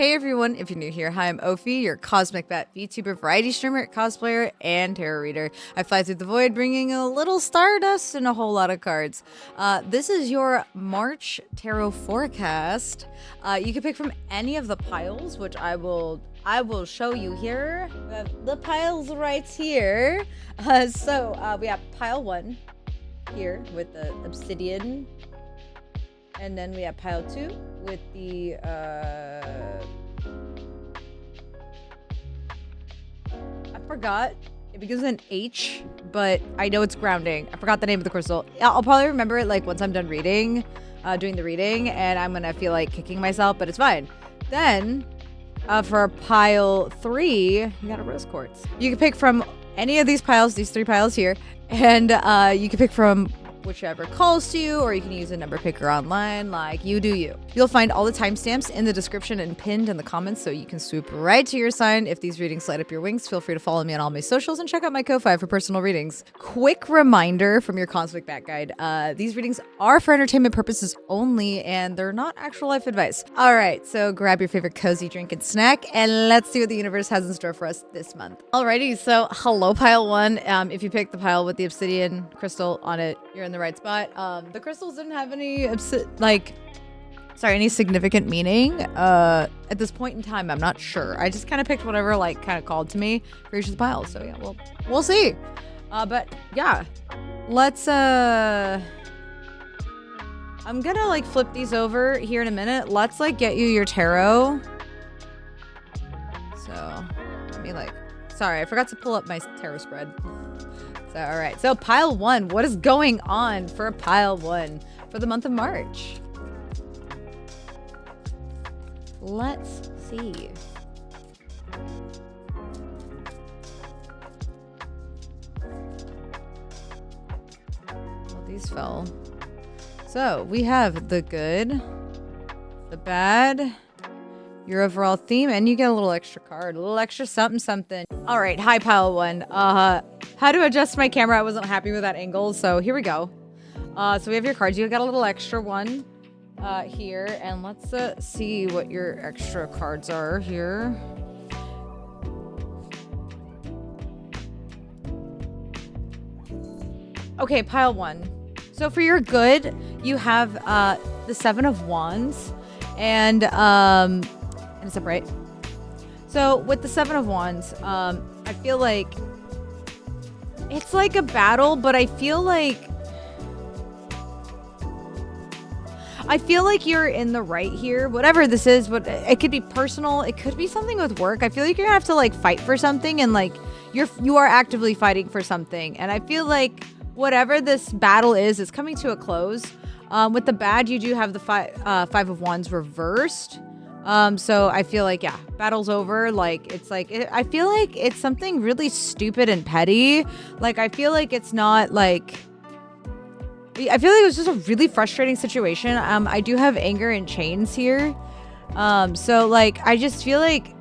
Hey everyone, if you're new here, hi, I'm Ophi, your Cosmic Bat VTuber, variety streamer, cosplayer, and tarot reader. I fly through the void bringing a little stardust and a whole lot of cards. This is your March tarot forecast. You can pick from any of the piles, which I will show you here. We have the piles right here. So we have pile 1 here with the obsidian. And then we have pile 2 with the I forgot. It begins with an H, but I know it's grounding. I forgot the name of the crystal. I'll probably remember it like once I'm done reading, doing the reading, and I'm gonna feel like kicking myself, but it's fine. Then for pile 3, you got a rose quartz. You can pick from any of these piles, these 3 piles here, and you can pick from whichever calls to you, or you can use a number picker online, like you do you. You'll find all the timestamps in the description and pinned in the comments, so you can swoop right to your sign. If these readings light up your wings, feel free to follow me on all my socials and check out my Ko-Fi for personal readings. Quick reminder from your Cosmic Bat Guide, these readings are for entertainment purposes only, and they're not actual life advice. All right, so grab your favorite cozy drink and snack, and let's see what the universe has in store for us this month. Alrighty, so hello pile 1. If you pick the pile with the obsidian crystal on it, you're in the right spot. The crystals didn't have any any significant meaning at this point in time. I'm not sure. I just kind of picked whatever like kind of called to me for each of the piles. So yeah, we'll see. But yeah, let's I'm gonna like flip these over here in a minute. Let's like get you your tarot. So let me sorry, I forgot to pull up my tarot spread. So, all right. So pile 1, what is going on for pile 1 for the month of March? Let's see. Well, these fell. So we have the good, the bad, your overall theme, and you get a little extra card, a little extra something. All right, hi pile 1. How to adjust my camera? I wasn't happy with that angle, so here we go. So we have your cards. You got a little extra one here, and let's see what your extra cards are here. Okay, pile 1. So for your good, you have the 7 of Wands, and it's upright. So with the 7 of Wands, I feel like it's like a battle, but I feel like you're in the right here. Whatever this is, but it could be personal, it could be something with work. I feel like you're gonna have to like fight for something, and like you are actively fighting for something. And I feel like whatever this battle is coming to a close. With the bad, you do have the 5 of Wands reversed. So I feel like, yeah, battle's over. Like, it's like, I feel like it's something really stupid and petty. Like, I feel like it's not like, I feel like it was just a really frustrating situation. I do have anger and chains here. So like, I feel like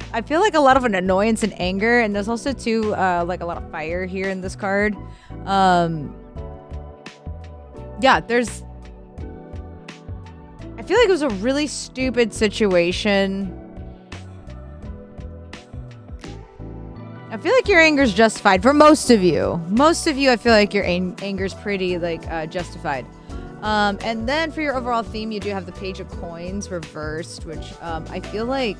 a lot of an annoyance and anger, and there's also too, like a lot of fire here in this card. Yeah, I feel like it was a really stupid situation. I feel like your anger's justified for most of you. Most of you, I feel like your anger's pretty like justified. And then for your overall theme, you do have the Page of Coins reversed, which I feel like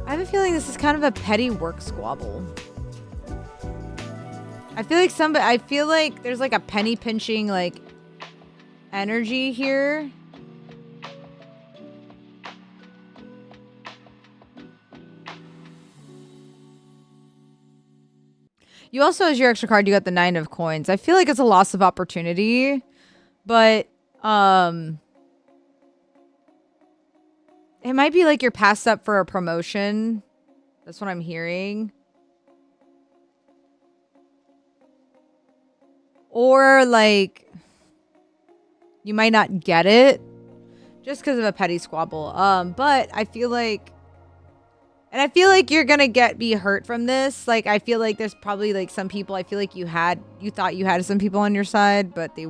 I have a feeling this is kind of a petty work squabble. I feel like there's like a penny pinching like energy here. You also, as your extra card, you got the 9 of Coins. I feel like it's a loss of opportunity, but it might be like you're passed up for a promotion. That's what I'm hearing. Or like you might not get it just because of a petty squabble. But I feel like, and I feel like you're gonna be hurt from this. Like, I feel like there's probably like some people, I feel like you thought you had some people on your side, but they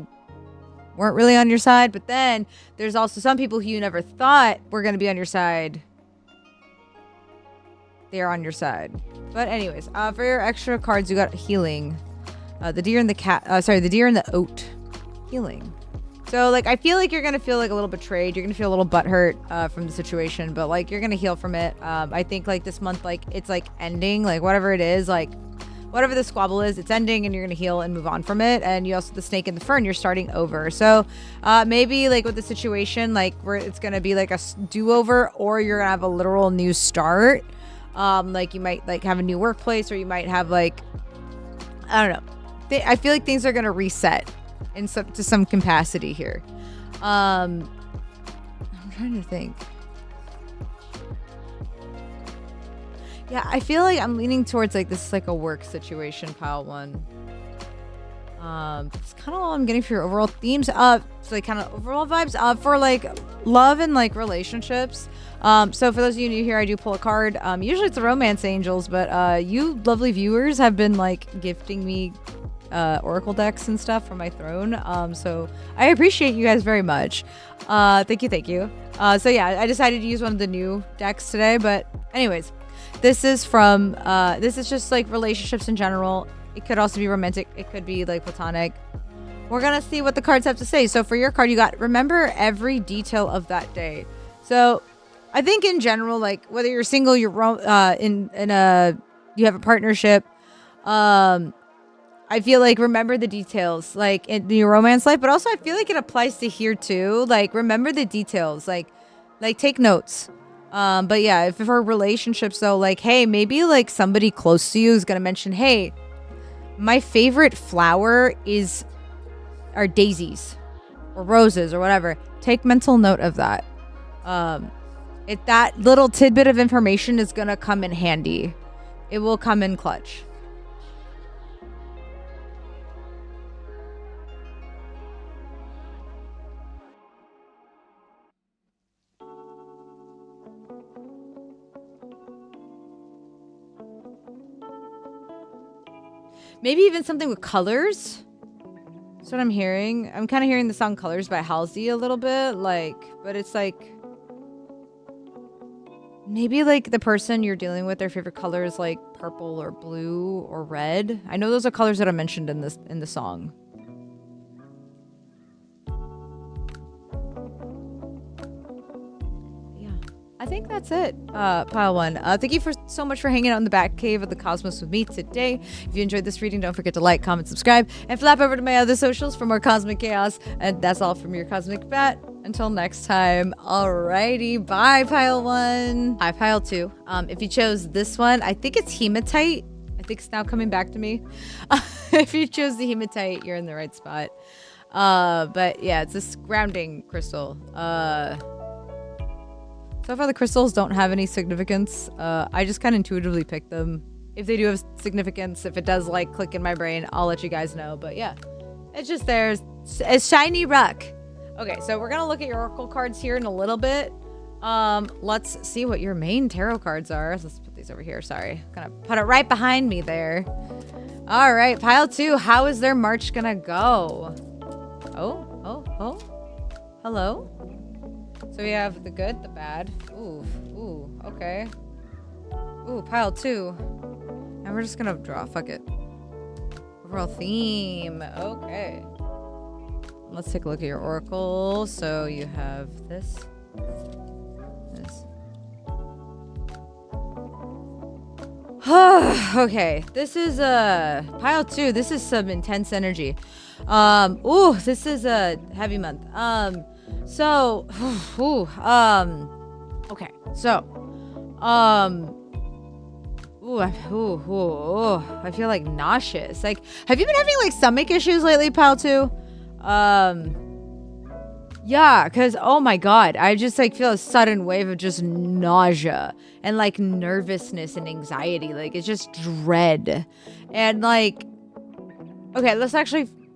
weren't really on your side, but then there's also some people who you never thought were going to be on your side. They're on your side. But anyways, for your extra cards, you got healing. The deer and the cat, the deer and the oat. Healing. So, like, I feel like you're going to feel, like, a little betrayed. You're going to feel a little butthurt from the situation, but, like, you're going to heal from it. I think, like, this month, like, it's, like, ending. Like, whatever it is, like, whatever the squabble is, it's ending, and you're going to heal and move on from it. And you also, the snake and the fern, you're starting over. So, maybe, like, with the situation, like, where it's going to be, like, a do-over, or you're going to have a literal new start. Like, you might, like, have a new workplace, or you might have, like, I don't know. I feel like things are going to reset to some capacity here. I'm trying to think. Yeah, I feel like I'm leaning towards like this is like a work situation, pile 1. It's kind of all I'm getting for your overall themes. So like kind of overall vibes for like love and like relationships. So for those of you new here, I do pull a card. Usually it's the romance angels, but you lovely viewers have been like gifting me oracle decks and stuff from my throne, so I appreciate you guys very much. Thank you. So yeah, I decided to use one of the new decks today, but anyways, this is from this is just like relationships in general. It could also be romantic, it could be like platonic. We're gonna see what the cards have to say. So for your card, you got remember every detail of that day. So I think in general, like whether you're single, you're in a you have a partnership, I feel like remember the details, like in your romance life, but also I feel like it applies to here too. Like remember the details, like take notes. But yeah, if for relationships though, like, hey, maybe like somebody close to you is going to mention, hey, my favorite flower are daisies or roses or whatever. Take mental note of that. If that little tidbit of information is going to come in handy, it will come in clutch. Maybe even something with colors. That's what I'm hearing. I'm kind of hearing the song Colors by Halsey a little bit. Like, but it's like... maybe like the person you're dealing with, their favorite color is like purple or blue or red. I know those are colors that are mentioned in the song. I think that's it, pile 1. Thank you so much for hanging out in the back cave of the cosmos with me today. If you enjoyed this reading, don't forget to like, comment, subscribe, and flap over to my other socials for more cosmic chaos. And that's all from your cosmic bat. Until next time, alrighty, bye, pile 1. Hi, pile 2. If you chose this one, I think it's hematite. I think it's now coming back to me. If you chose the hematite, you're in the right spot. But yeah, it's this grounding crystal. So far the crystals don't have any significance. I just kind of intuitively picked them. If they do have significance, if it does like click in my brain, I'll let you guys know. But yeah, it's just there's a shiny rock. Okay, so we're gonna look at your oracle cards here in a little bit. Let's see what your main tarot cards are. Let's put these over here. Sorry, gonna put it right behind me there. All right, pile 2. How is their March gonna go? Oh, hello. So we have the good, the bad. Ooh, okay. Ooh, pile 2. And we're just gonna draw, fuck it. Overall theme, okay. Let's take a look at your oracle. So you have this. Okay, this is pile 2. This is some intense energy. This is a heavy month. Okay, so, I feel like nauseous. Like, have you been having like stomach issues lately, pal 2? Yeah, because, oh my god, I just like feel a sudden wave of just nausea and like nervousness and anxiety. Like, it's just dread. And like, okay, let's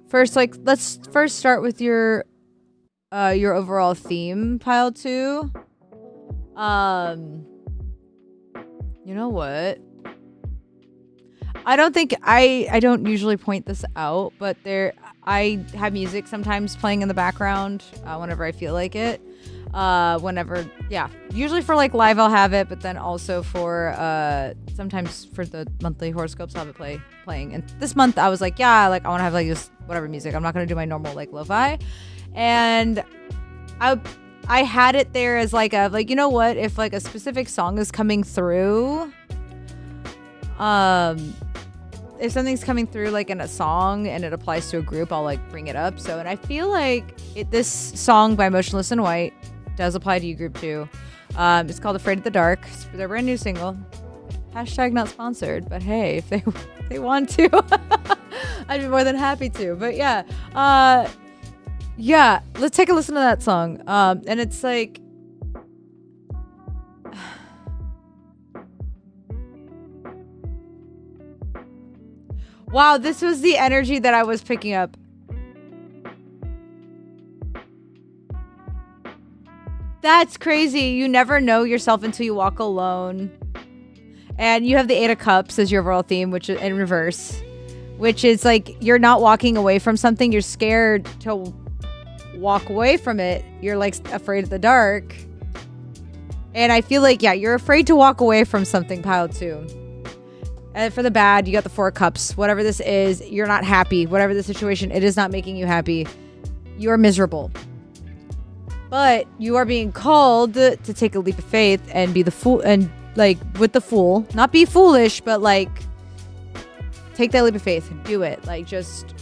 first start with your overall theme, pile 2. You know what? I don't think I don't usually point this out, but I have music sometimes playing in the background whenever I feel like it. Whenever, yeah, usually for like live I'll have it, but then also for sometimes for the monthly horoscopes I'll have it playing. And this month I was like, yeah, like I want to have like just whatever music. I'm not gonna do my normal like lo-fi, and I had it there as like you know what, if like a specific song is coming through, if something's coming through like in a song and it applies to a group, I'll like bring it up. So, and I feel like this song by Motionless in White does apply to you group too. It's called Afraid of the Dark. It's their brand new single. Hashtag not sponsored, but hey, if they want to, I'd be more than happy to. But yeah, yeah, let's take a listen to that song. And it's like, wow, this was the energy that I was picking up. That's crazy. You never know yourself until you walk alone. And you have the Eight of Cups as your overall theme, which is in reverse, which is like you're not walking away from something. You're scared to walk away from it. You're like afraid of the dark. And I feel like, yeah, you're afraid to walk away from something, pile two. And for the bad, you got the Four of Cups. Whatever this is, you're not happy. Whatever the situation, it is not making you happy. You are miserable. But you are being called to take a leap of faith and be the fool, and like with the fool, not be foolish, but like take that leap of faith. Do it. Like just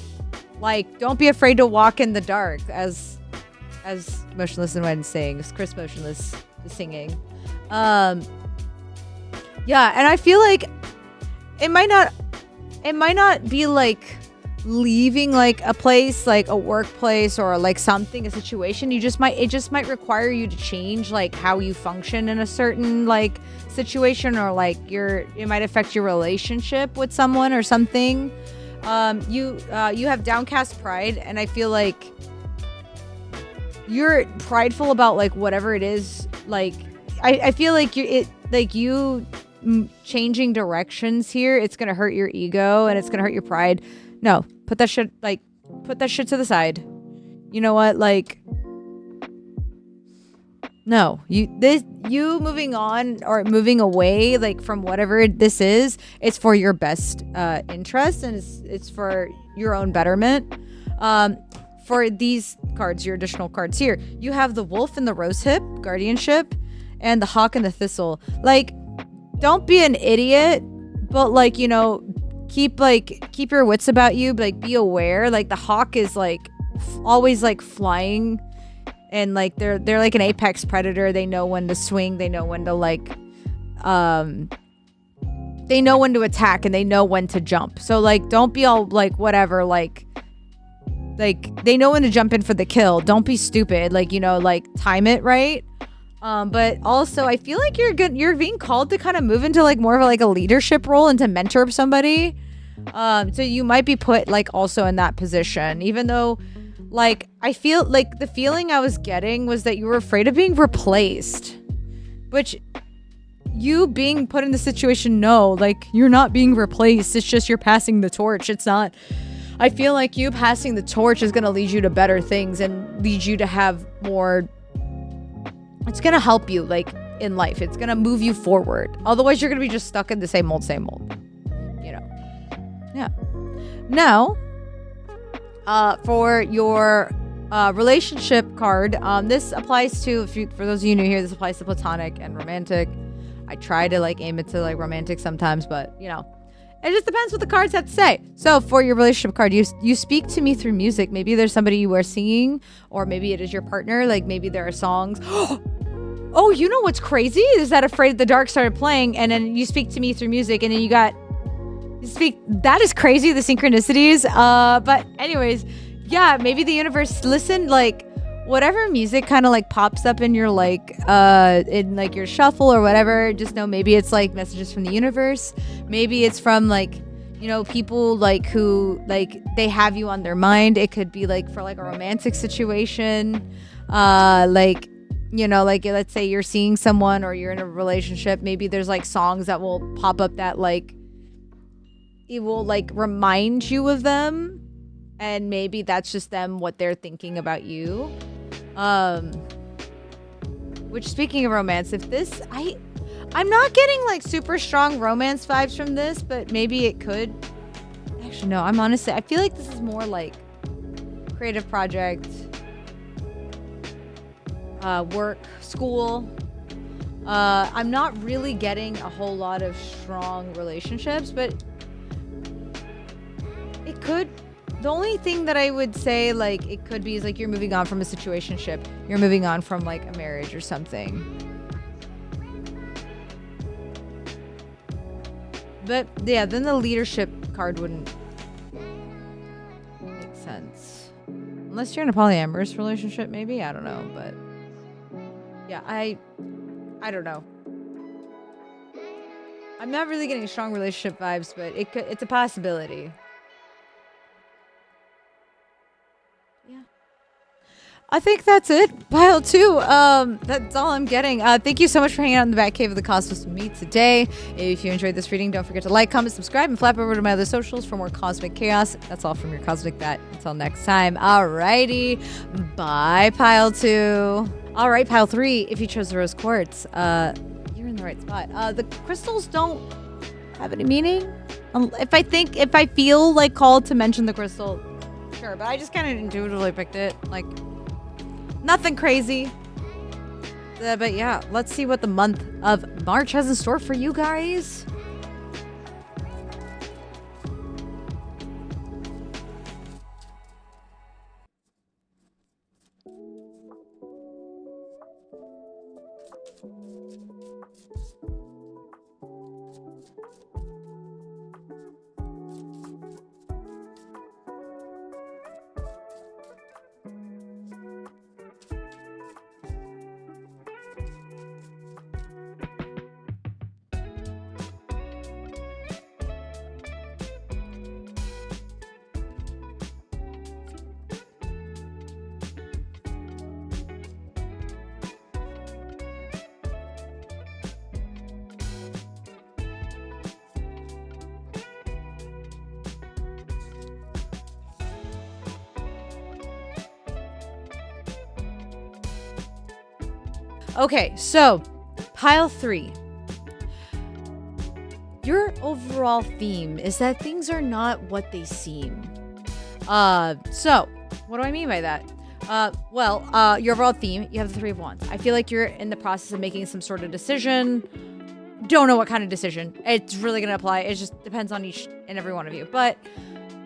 like don't be afraid to walk in the dark, as Motionless in White is saying. Chris Motionless is singing. Yeah, and I feel like it might not be like leaving like a place, like a workplace or like something, a situation. It just might require you to change like how you function in a certain like situation, or like it might affect your relationship with someone or something. You have downcast pride, and I feel like you're prideful about like whatever it is. Like I feel like changing directions here, it's gonna hurt your ego and it's gonna hurt your pride. No, put that shit to the side. You know what? Like, no, you moving on or moving away, like from whatever this is, it's for your best interest, and it's for your own betterment. For these cards, your additional cards here, you have the Wolf and the Rosehip, guardianship, and the Hawk and the Thistle. Like, don't be an idiot, but like, you know, keep your wits about you, but like be aware. Like the hawk is like always like flying, and like they're like an apex predator. They know when to swing, they know when to like they know when to attack, and they know when to jump. So like don't be all like whatever, like they know when to jump in for the kill. Don't be stupid, like, you know, like time it right. But also I feel like you're being called to kind of move into like more of like a leadership role and to mentor somebody. So you might be put like also in that position, even though like I feel like the feeling I was getting was that you were afraid of being replaced, which you being put in the situation, no, like you're not being replaced. It's just you're passing the torch. It's not, I feel like you passing the torch is going to lead you to better things and lead you to have more. It's going to help you like in life. It's going to move you forward. Otherwise, you're going to be just stuck in the same old, you know? Yeah. Now, for your relationship card, this applies to, for those of you new here, this applies to platonic and romantic. I try to like aim it to like romantic sometimes, but you know, it just depends what the cards have to say. So for your relationship card, you speak to me through music. Maybe there's somebody you are singing, or maybe it is your partner. Like maybe there are songs. Oh, you know what's crazy is that Afraid of the Dark started playing, and then you speak to me through music, and then you speak. That is crazy, the synchronicities. But anyways, yeah, maybe the universe listened, like whatever music kind of like pops up in your like in like your shuffle or whatever. Just know maybe it's like messages from the universe. Maybe it's from like, you know, people like who like they have you on their mind. It could be like for like a romantic situation, like, you know, like let's say you're seeing someone or you're in a relationship. Maybe there's like songs that will pop up that like it will like remind you of them, and maybe that's just them, what they're thinking about you. Which, speaking of romance, if this, I'm not getting like super strong romance vibes from this, but maybe it could. Actually, no, I feel like this is more like creative project, work, school. I'm not really getting a whole lot of strong relationships, but it could. The only thing that I would say, like, it could be is like you're moving on from a situationship. You're moving on from like a marriage or something. But yeah, then the leadership card wouldn't make sense. Unless you're in a polyamorous relationship, maybe. I don't know, but yeah, I don't know. I'm not really getting strong relationship vibes, but it's a possibility. Yeah. I think that's it. Pile 2. That's all I'm getting. Thank you so much for hanging out in the back cave of the cosmos with me today. If you enjoyed this reading, don't forget to like, comment, subscribe, and flap over to my other socials for more cosmic chaos. That's all from your Cosmic Bat. Until next time. Alrighty. Bye, Pile 2. Alright, Pile 3. If you chose the rose quartz, you're in the right spot. The crystals don't have any meaning. If I feel like called to mention the crystal, sure, but I just kind of intuitively picked it. Like, nothing crazy. But yeah, let's see what the month of March has in store for you guys. Okay, so Pile 3. Your overall theme is that things are not what they seem. So what do I mean by that? Your overall theme, you have the Three of Wands. I feel like you're in the process of making some sort of decision. Don't know what kind of decision. It's really gonna apply. It just depends on each and every one of you. But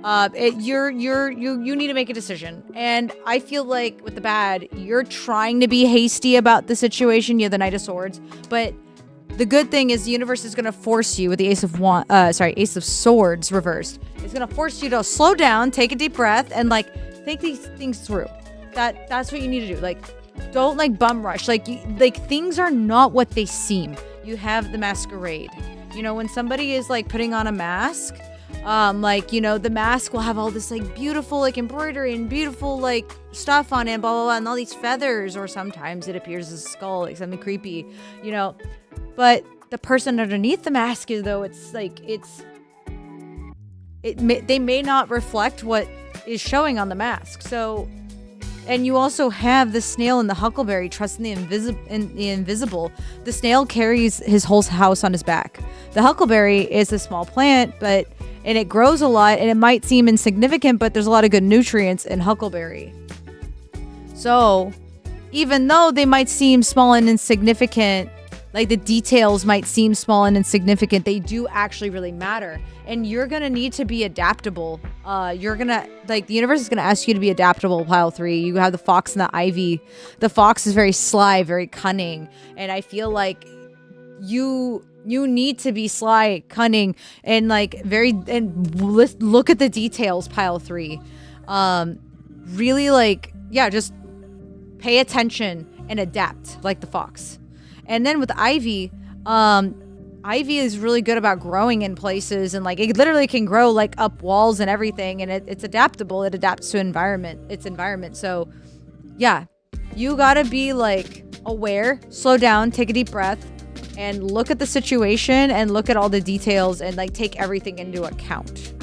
you need to make a decision. And I feel like with the bad, you're trying to be hasty about the situation. You have the Knight of Swords, but the good thing is the universe is going to force you with the Ace of Swords reversed. It's going to force you to slow down, take a deep breath, and like think these things through. That's what you need to do. Like, don't like bum rush. Like things are not what they seem. You have the masquerade. You know, when somebody is like putting on a mask, the mask will have all this like beautiful like embroidery and beautiful like stuff on it, blah blah blah, and all these feathers, or sometimes it appears as a skull, like something creepy, you know. But the person underneath the mask is, though, they may not reflect what is showing on the mask. So, and you also have the snail and the huckleberry trusting the invisible. The snail carries his whole house on his back. The huckleberry is a small plant, and it grows a lot, and it might seem insignificant, but there's a lot of good nutrients in huckleberry. So, even though they might seem small and insignificant, like the details might seem small and insignificant, they do actually really matter. And you're gonna need to be adaptable. The universe is gonna ask you to be adaptable, Pile 3. You have the fox and the ivy. The fox is very sly, very cunning. And I feel like you need to be sly, cunning, and like look at the details, Pile 3. Really just pay attention and adapt like the fox. And then with ivy, ivy is really good about growing in places, and like it literally can grow like up walls and everything, and it's adaptable. It adapts to its environment. So yeah, you gotta be like aware, slow down, take a deep breath, and look at the situation and look at all the details and like take everything into account.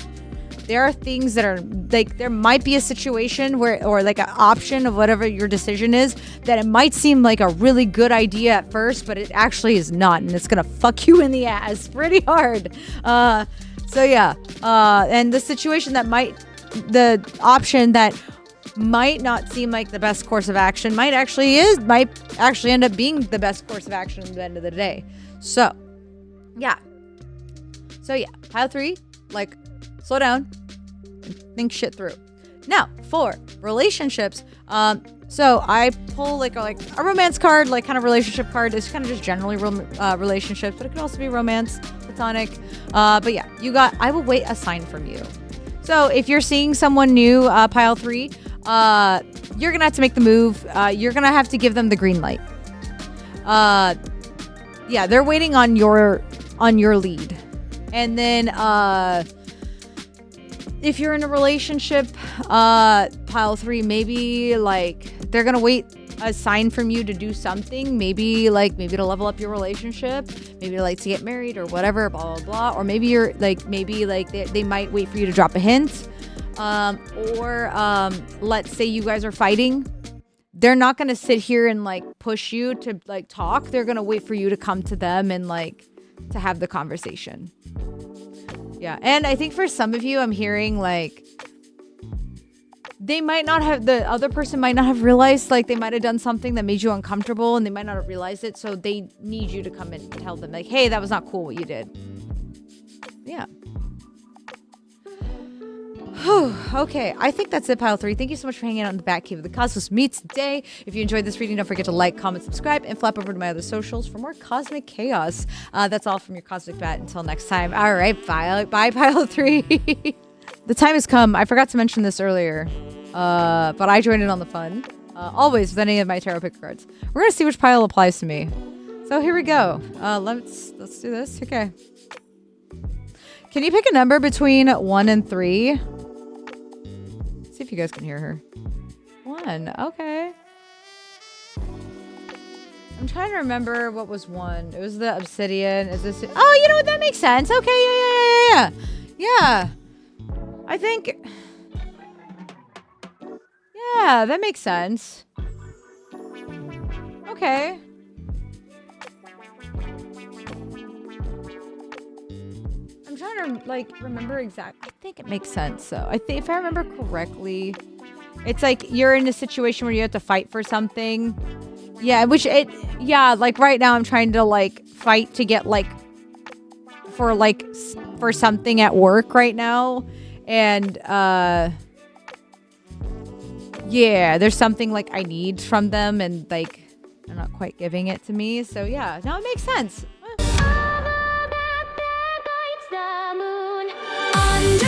There are things that are like, there might be a situation where, or like an option of whatever your decision is, that it might seem like a really good idea at first, but it actually is not. And it's going to fuck you in the ass pretty hard. So yeah. And the situation that the option that might not seem like the best course of action might actually end up being the best course of action at the end of the day. So yeah. Pile 3, like, slow down and think shit through. Now, for relationships, so I pull like a romance card, like kind of relationship card. It's kind of just generally relationships, but it can also be romance, platonic. But yeah, I will wait a sign from you. So if you're seeing someone new, pile 3, you're gonna have to make the move. You're gonna have to give them the green light. Yeah, they're waiting on your lead. And then if you're in a relationship, pile 3, maybe like they're gonna wait a sign from you to do something, maybe to level up your relationship, maybe to get married or whatever, blah blah blah. Or maybe they might wait for you to drop a hint. Or let's say you guys are fighting. They're not gonna sit here and like push you to like talk. They're gonna wait for you to come to them and like to have the conversation. Yeah, and I think for some of you, I'm hearing like the other person might not have realized, like they might have done something that made you uncomfortable and they might not have realized it. So they need you to come in and tell them like, hey, that was not cool what you did. Yeah. Okay, I think that's it, pile 3. Thank you so much for hanging out in the back cave of the cosmos with me today. If you enjoyed this reading, don't forget to like, comment, subscribe, and flap over to my other socials for more cosmic chaos. That's all from your cosmic bat. Until next time. All right, bye, pile 3. The time has come. I forgot to mention this earlier, but I joined in on the fun. Always with any of my tarot pick cards. We're gonna see which pile applies to me. So here we go. Let's do this. Okay. Can you pick a number between 1 and 3? See if you guys can hear her. 1. Okay. I'm trying to remember what was 1. It was the obsidian. Is this? Oh, you know what? That makes sense. Okay. Yeah. Yeah. I think. Yeah, that makes sense. Okay. I'm trying to remember exactly. I think it makes sense. So I think if I remember correctly, it's like you're in a situation where you have to fight for something. Yeah, like right now I'm trying to fight to get for something at work right now. And yeah, there's something I need from them and they're not quite giving it to me. So yeah, now it makes sense. Under